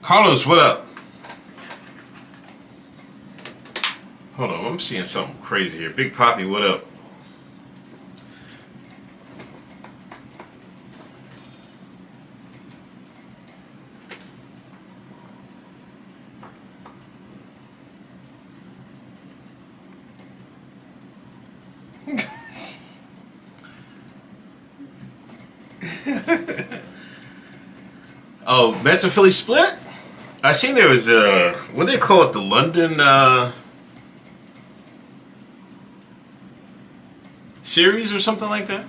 Carlos, what up? Hold on, I'm seeing something crazy here. Big Poppy, what up? Oh, Mets and Philly split? I seen there was what do they call it? The London series or something like that.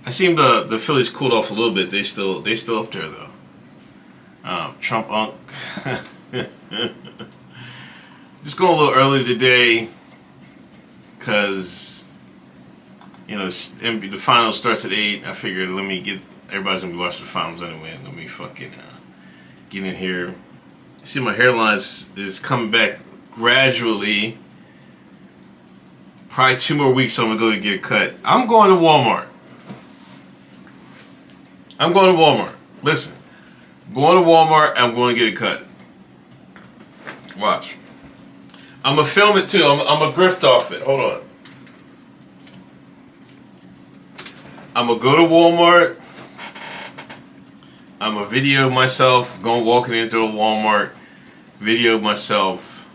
I seen the Phillies cooled off a little bit. They still up there though. Trump Unk. Just going a little early today because you know the finals starts at 8. I figured let me get everybody's gonna be watching the finals anyway. Let me fucking get in here. See, my hairline is coming back gradually. Probably 2 more weeks, so I'm gonna go to get a cut. I'm going to Walmart. Listen, I'm going to Walmart. I'm going to get a cut. Watch. I'm gonna film it too. I'm gonna grift off it. Hold on. I'm gonna go to Walmart. I'm gonna video myself going walking into a Walmart. Video myself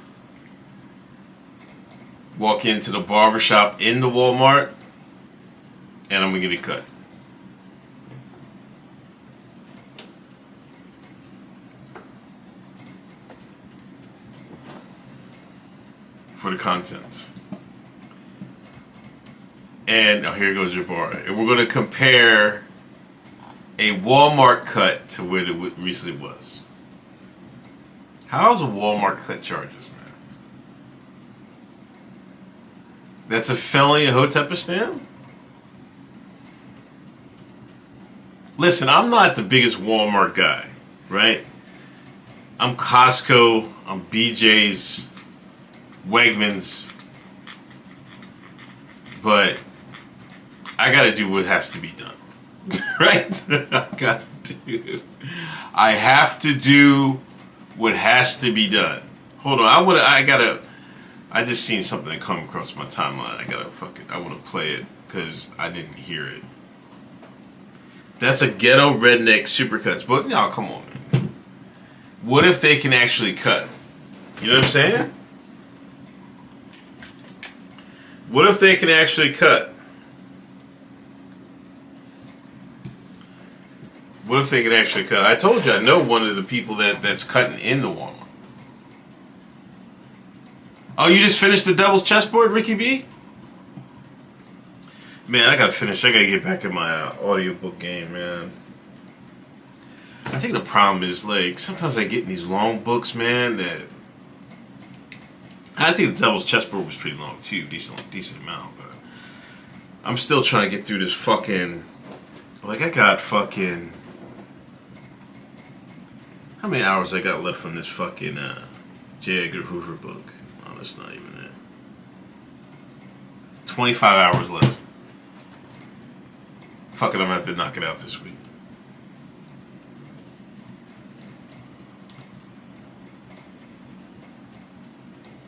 walk into the barbershop in the Walmart, and I'm gonna get it cut. For the contents. And here goes your bar. And we're gonna compare a Walmart cut to where it recently was. How's a Walmart cut charges, man? That's a felony in Hotepistan? Listen, I'm not the biggest Walmart guy, right? I'm Costco, I'm BJ's, Wegmans, but I gotta do what has to be done. Right? I have to do what has to be done. Hold on, I just seen something come across my timeline. I wanna play it because I didn't hear it. That's a ghetto redneck supercuts. But no, come on, man. What if they can actually cut? You know what I'm saying? What if they can actually cut? What if they can actually cut? I told you I know one of the people that's cutting in the Walmart. Oh, you just finished the Devil's Chessboard, Ricky B? Man, I gotta finish. I gotta get back in my audiobook game, man. I think the problem is, like, sometimes I get in these long books, man, that... I think the Devil's Chessboard was pretty long, too. Decent amount, but... I'm still trying to get through this fucking... Like, I got fucking... How many hours I got left on this fucking J. Edgar Hoover book? Oh, that's not even it. 25 hours left. Fuck it, I'm gonna have to knock it out this week.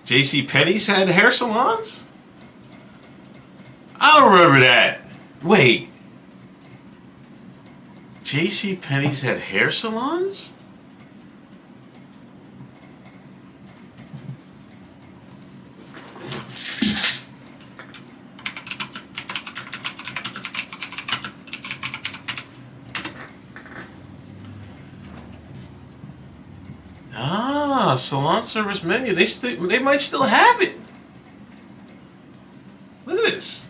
J.C. Penney's had hair salons? I don't remember that. Wait. J.C. Penney's had hair salons? Salon service menu. They might still have it. Look at this.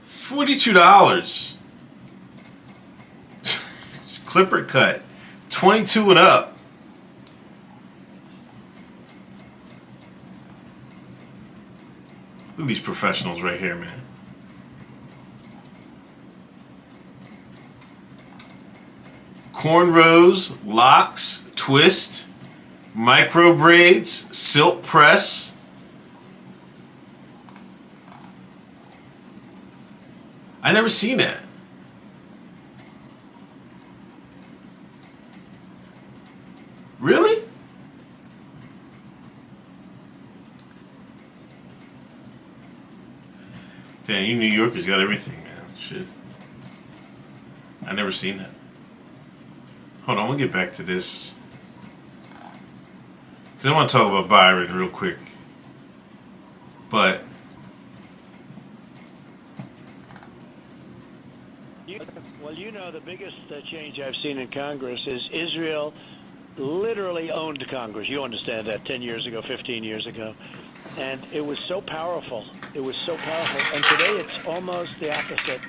$42. Clipper cut. 22 and up. Look at these professionals right here, man. Cornrows, locks, twist, micro braids, silk press. I never seen that. Really? Damn, you New Yorkers got everything, man. Shit. I never seen that. Hold on, we'll get back to this. Cause I want to talk about Byron real quick. But well, you know, the biggest change I've seen in Congress is Israel literally owned Congress. You understand that 10 years ago, 15 years ago. And it was so powerful. It was so powerful. And today it's almost the opposite.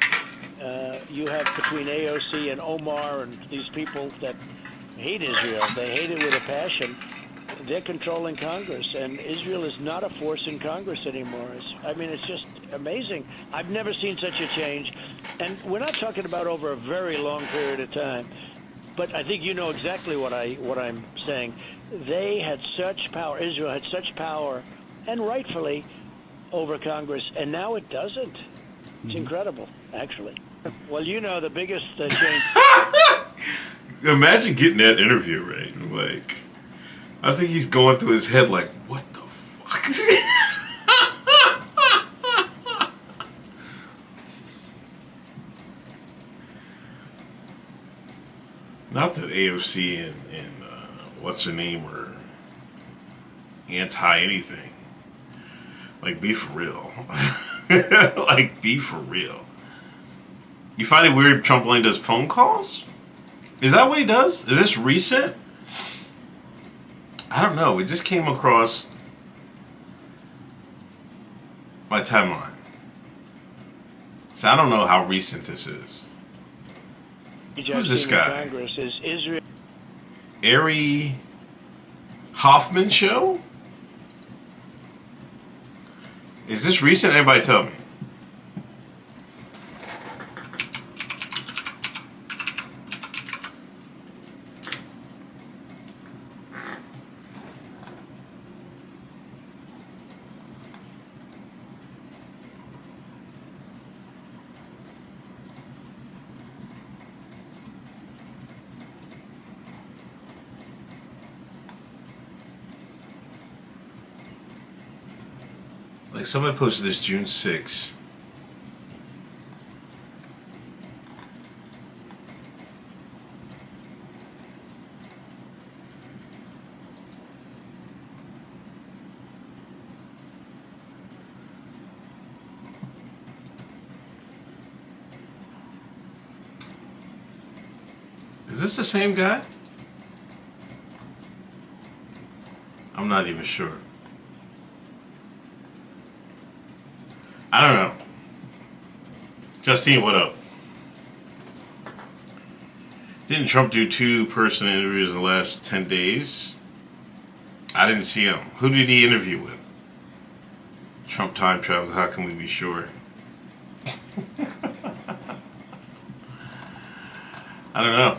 You have between AOC and Omar and these people that hate Israel. They hate it with a passion. They're controlling Congress, and Israel is not a force in Congress anymore. It's just amazing. I've never seen such a change. And we're not talking about over a very long period of time. But I think you know exactly what I'm saying. They had such power. Israel had such power, and rightfully, over Congress, and now it doesn't. It's incredible, actually. Well, you know, the biggest change. imagine getting that interview, right? Like, I think he's going through his head like, what the fuck? Not that AOC and what's her name were anti anything. Like, be for real. Like, be for real. You find it weird Trump only does phone calls? Is that what he does? Is this recent? I don't know. It just came across my timeline. So I don't know how recent this is. Who's this guy? Congress is Israel. Ari Hoffman show? Is this recent? Anybody tell me. Like, somebody posted this June 6th. Is this the same guy? I'm not even sure. I don't know. Justine, what up? Didn't Trump do 2-person interviews in the last 10 days? I didn't see him. Who did he interview with? Trump time travels, how can we be sure? I don't know.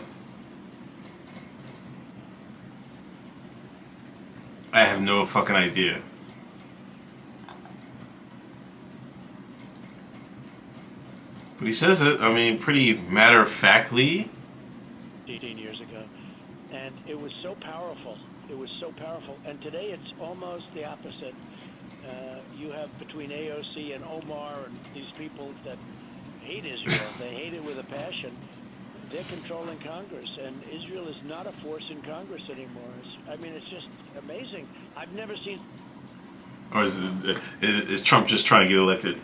I have no fucking idea. But he says it, I mean, pretty matter-of-factly. 18 years ago. And it was so powerful. It was so powerful. And today it's almost the opposite. You have between AOC and Omar and these people that hate Israel. They hate it with a passion. They're controlling Congress. And Israel is not a force in Congress anymore. It's just amazing. I've never seen... Or is Trump just trying to get elected?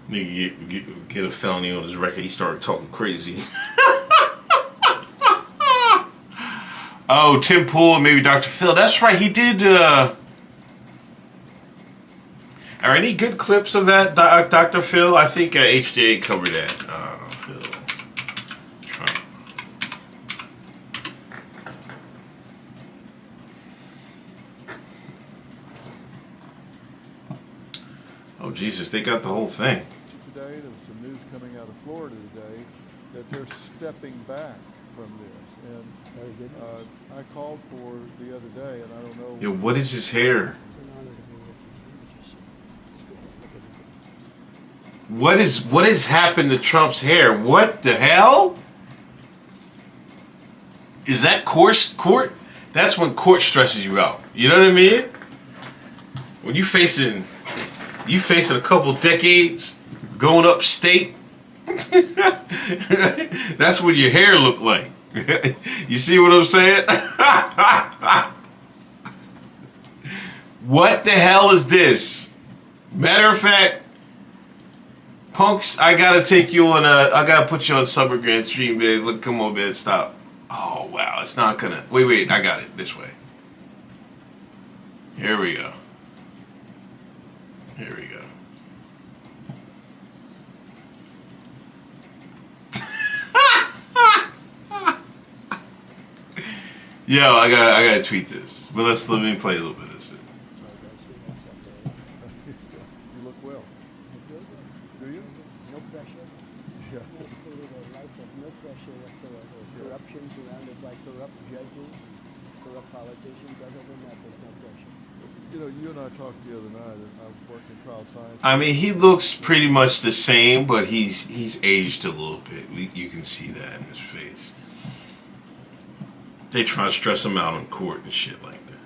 Nigga get a felony on his record. He started talking crazy. Oh, Tim Pool and maybe Dr. Phil. That's right. He did. Are any good clips of that, Dr. Phil? I think HJ covered that. Phil Trump. Oh Jesus, they got the whole thing. Today, there was some news coming out of Florida today that they're stepping back from this. And very good. I called for the other day, and I don't know. Yo, what is his hair? It's an honor to be with you. Look at it. What has happened to Trump's hair? What the hell? Is that court? That's when court stresses you out. You know what I mean? When you facing a couple decades going upstate, that's what your hair look like. You see what I'm saying? What the hell is this? Matter of fact, punks, I gotta take you on I gotta put you on Summer Grand Stream, man. Look, come on, man, stop. Oh wow, it's not gonna. Wait, I got it this way. Here we go. Yo, I gotta tweet this. But let me play a little bit of this shit. You look well. Do you? No pressure. Yeah. Nice to live a life of no pressure whatsoever. Corruption surrounded by corrupt judges, corrupt politicians. Other than that, there's no pressure. You know, you and I talked the other night, and I worked in trial science. I mean, he looks pretty much the same, but he's aged a little bit. You can see that in his face. They try to stress him out in court and shit like that.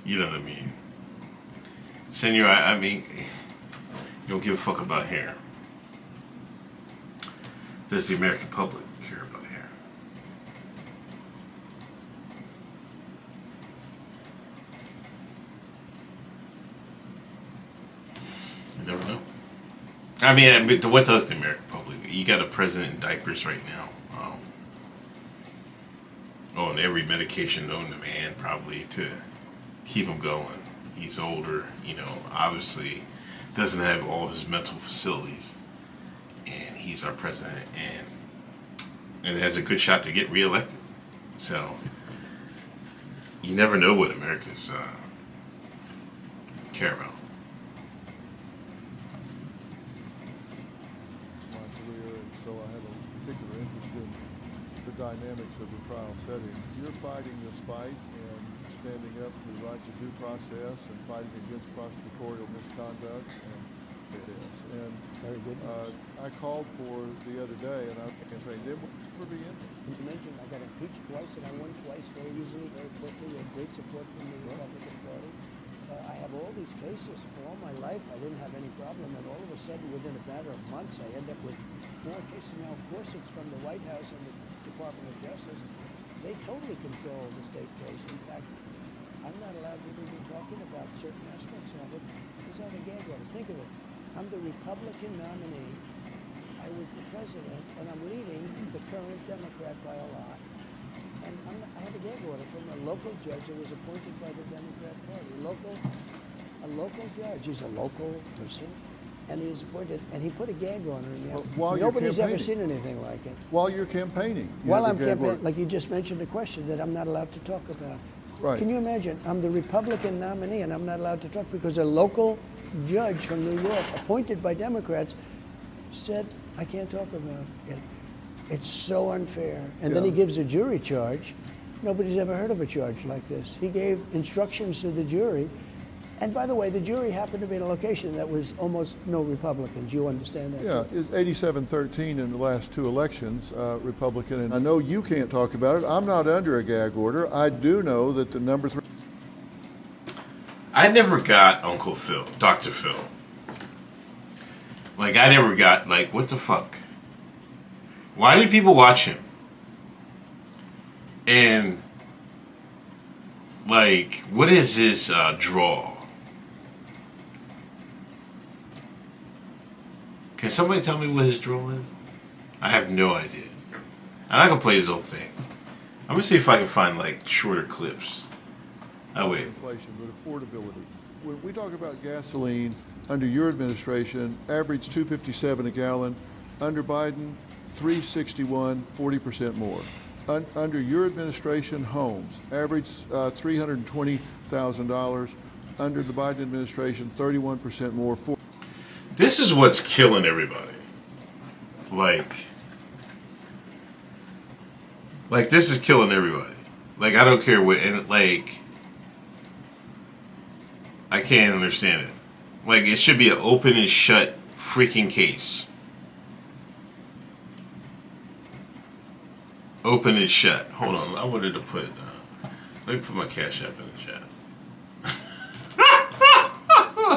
You know what I mean? Senor, I mean, you don't give a fuck about hair. Does the American public care about hair? You never know. I mean, what does the American public? You got a president in diapers right now. On every medication known to man, probably to keep him going. He's older, you know, obviously doesn't have all his mental facilities. And he's our president and has a good shot to get reelected. So, you never know what Americans care about. My career, and so I have a particular interest in the dynamics of the trial setting. You're fighting this fight and standing up for the right to due process and fighting against prosecutorial misconduct and this. And Very good. I called for the other day, and I campaigned. They will be in. You mentioned I got impeached twice, and I won twice very easily, very quickly, with great support from the Republican Party. I have all these cases for all my life. I didn't have any problem, and all of a sudden, within a matter of months, I end up with 4 cases. Now, of course, it's from the White House and the Department of Justice. They totally control the state case. In fact, I'm not allowed to even be talking about certain aspects of it. It's on a gag order. Think of it. I'm the Republican nominee. I was the president, and I'm leading the current Democrat by a lot. And I have a gag order from a local judge that was appointed by the Democrat Party. A local judge. He's a local person, and he's appointed, and he put a gag order in there. Nobody's ever seen anything like it. While you're campaigning. While I'm campaigning, like you just mentioned a question that I'm not allowed to talk about. Right. Can you imagine? I'm the Republican nominee, and I'm not allowed to talk because a local judge from New York, appointed by Democrats, said I can't talk about it. It's so unfair. And then he gives a jury charge. Nobody's ever heard of a charge like this. He gave instructions to the jury. And by the way, the jury happened to be in a location that was almost no Republicans. You understand that? Yeah, it's 87-13 in the last 2 elections, Republican. And I know you can't talk about it. I'm not under a gag order. I do know that the number 3. I never got Uncle Phil, Dr. Phil. Like, I never got, like, what the fuck? Why did people watch him? And, like, what is his draw? Can somebody tell me what his draw is? I have no idea. I'm not gonna play his whole thing. I'm gonna see if I can find, like, shorter clips. Oh, wait. Inflation, but affordability. When we talk about gasoline, under your administration, average $2.57 a gallon. Under Biden, $3.61, 40% more. Under your administration, homes, average $320,000. Under the Biden administration, 31% more. This is what's killing everybody. Like, Like, this is killing everybody. Like, I don't care what, and like, I can't understand it. Like, it should be an open and shut freaking case. Open and shut. Hold on, I wanted to put, let me put my Cash App in the chat.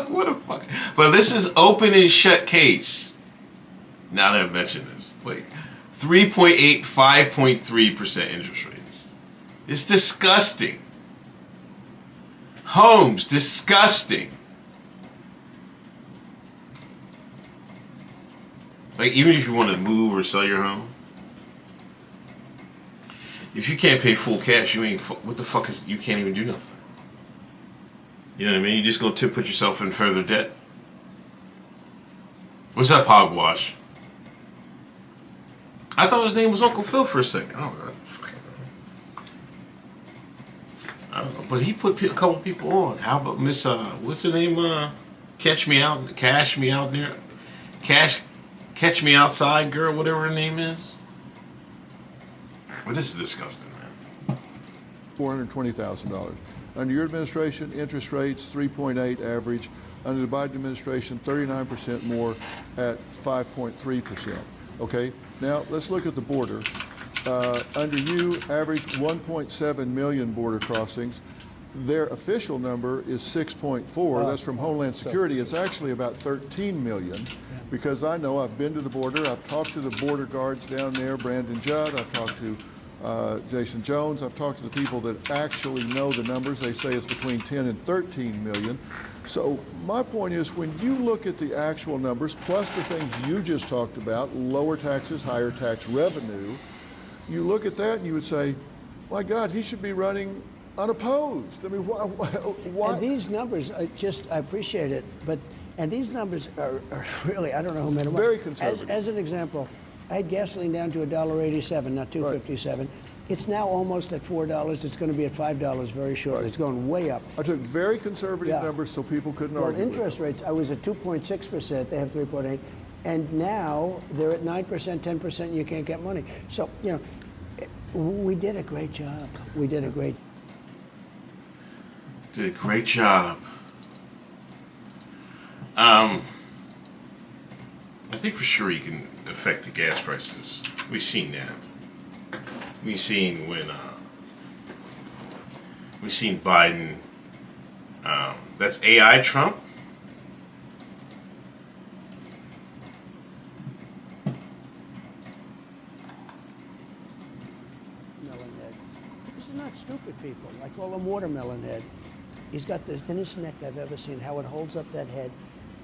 What the fuck? But this is open and shut case. Now that I've mentioned this. Wait. 3.8, 5.3% interest rates. It's disgusting. Homes, disgusting. Like, even if you want to move or sell your home, if you can't pay full cash, you ain't, what the fuck is, you can't even do nothing. You know what I mean? You just go to put yourself in further debt. What's up, Hogwash? I thought his name was Uncle Phil for a second. Oh, God. I don't know. But he put a couple people on. How about Miss, what's her name? Catch Me Out there. Catch Me Outside girl, whatever her name is. Well, this is disgusting, man. $420,000. Under your administration, interest rates 3.8 average. Under the Biden administration, 39% more at 5.3%. Okay, now let's look at the border. Under you, average 1.7 million border crossings. Their official number is 6.4. That's from Homeland Security. It's actually about 13 million because I know I've been to the border. I've talked to the border guards down there, Brandon Judd. I've talked to Jason Jones. I've talked to the people that actually know the numbers. They say it's between 10 and 13 million. So my point is, when you look at the actual numbers, plus the things you just talked about, lower taxes, higher tax revenue, you look at that and you would say, my God, he should be running unopposed. I mean, why? And these numbers, I appreciate it, but, and these numbers are really, I don't know who made them up. Very conservative. As an example, I had gasoline down to $1.87, not $2.57. Right. It's now almost at $4. It's going to be at $5 very shortly. Right. It's going way up. I took very conservative numbers so people couldn't argue. Well, interest rates, I was at 2.6%. They have 3.8. And now they're at 9%, 10%, and you can't get money. So, you know, we did a great job. We did a great job. I think for sure you can affect the gas prices. We've seen that. We've seen when we've seen Biden. That's AI Trump. Melon head. These are not stupid people. I call them watermelon head. He's got the thinnest neck I've ever seen. How it holds up that head.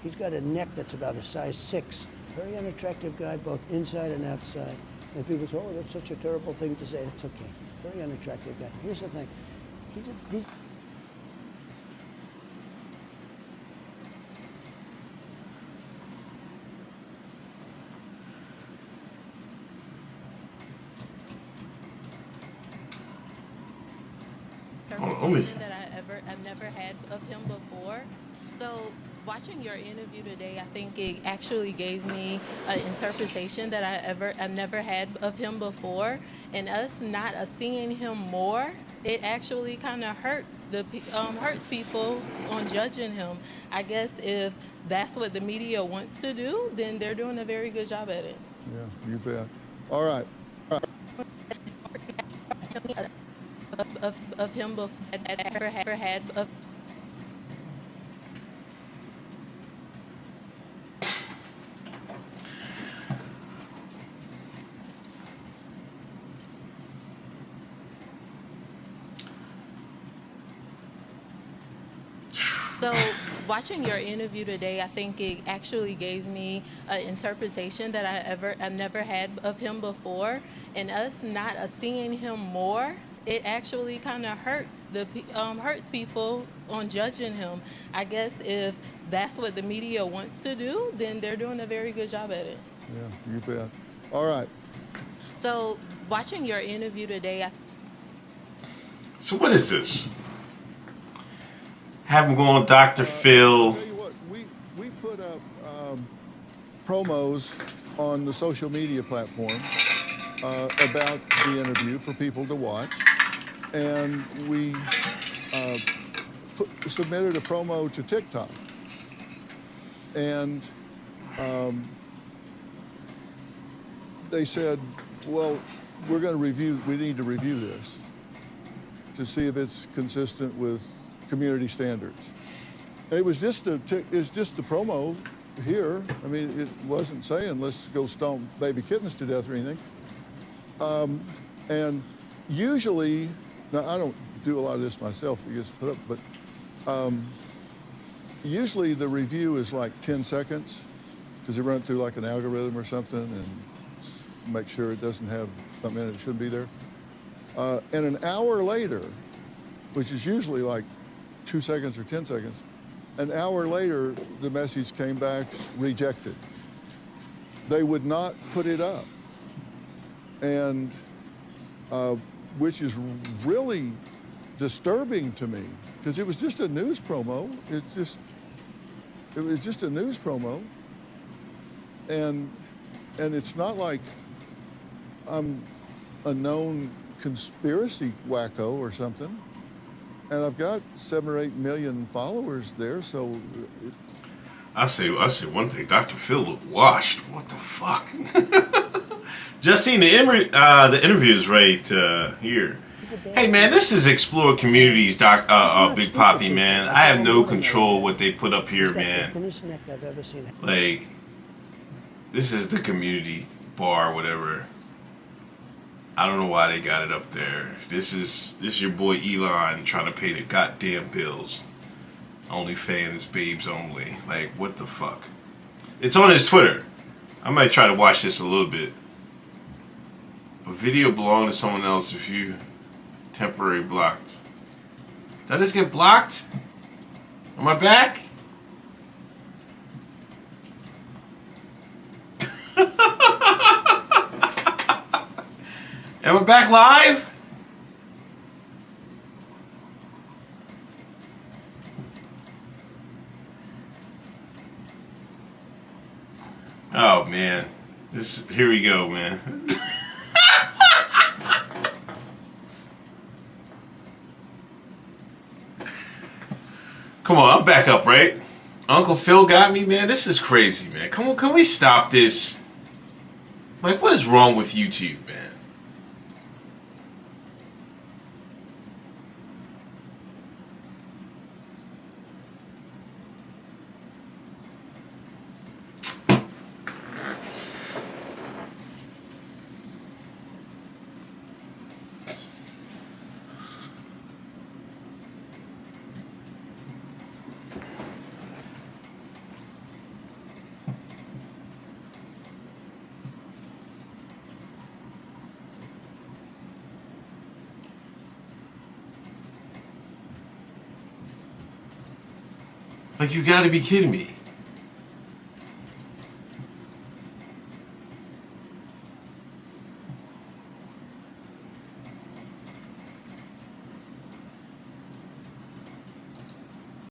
He's got a neck that's about a size 6. Very unattractive guy, both inside and outside. And people say, oh, that's such a terrible thing to say. It's okay. Very unattractive guy. Here's the thing. He's conversation that I've never had of him before. So watching your interview today, I think it actually gave me an interpretation that I've never had of him before. And us not seeing him more, it actually kind of hurts people on judging him. I guess if that's what the media wants to do, then they're doing a very good job at it. Yeah, you bet. All right. Of him before I ever had of. So watching your interview today, I think it actually gave me an interpretation that I've never had of him before. And us not seeing him more, it actually kind of hurts people on judging him. I guess if that's what the media wants to do, then they're doing a very good job at it. Yeah, you bet. All right. So watching your interview today, So what is this? Have him go on Dr. Phil. I'll tell you what, we put up promos on the social media platform, about the interview for people to watch, and we submitted a promo to TikTok. And they said, well, we need to review this to see if it's consistent with community standards. And it was just the promo here. I mean, it wasn't saying let's go stomp baby kittens to death or anything. And usually, now I don't do a lot of this myself, it gets put up, but usually the review is like 10 seconds because they run it through like an algorithm or something and make sure it doesn't have something in it that shouldn't be there. And an hour later, which is usually like 2 seconds or 10 seconds, an hour later, the message came back rejected. They would not put it up. And which is really disturbing to me because it was just a news promo. It was just a news promo. And it's not like I'm a known conspiracy wacko or something. And I've got 7 or 8 million followers there, so. I say one thing. Dr. Phil looked washed. What the fuck? Just seen the interviews right here. Hey man, this is Explore Communities, Big Poppy, man. I have no control what they put up here, man. Like, this is the community bar, whatever. I don't know why they got it up there. This is your boy Elon trying to pay the goddamn bills. OnlyFans, babes only. Like, what the fuck? It's on his Twitter. I might try to watch this a little bit. A video belong to someone else if you temporarily blocked. Did I just get blocked? Am I back? Am I back live? Oh man, here we go, man. Come on, I'm back up, right? Uncle Phil got me, man. This is crazy, man. Come on, can we stop this? Like, what is wrong with YouTube, man? Like, you gotta be kidding me.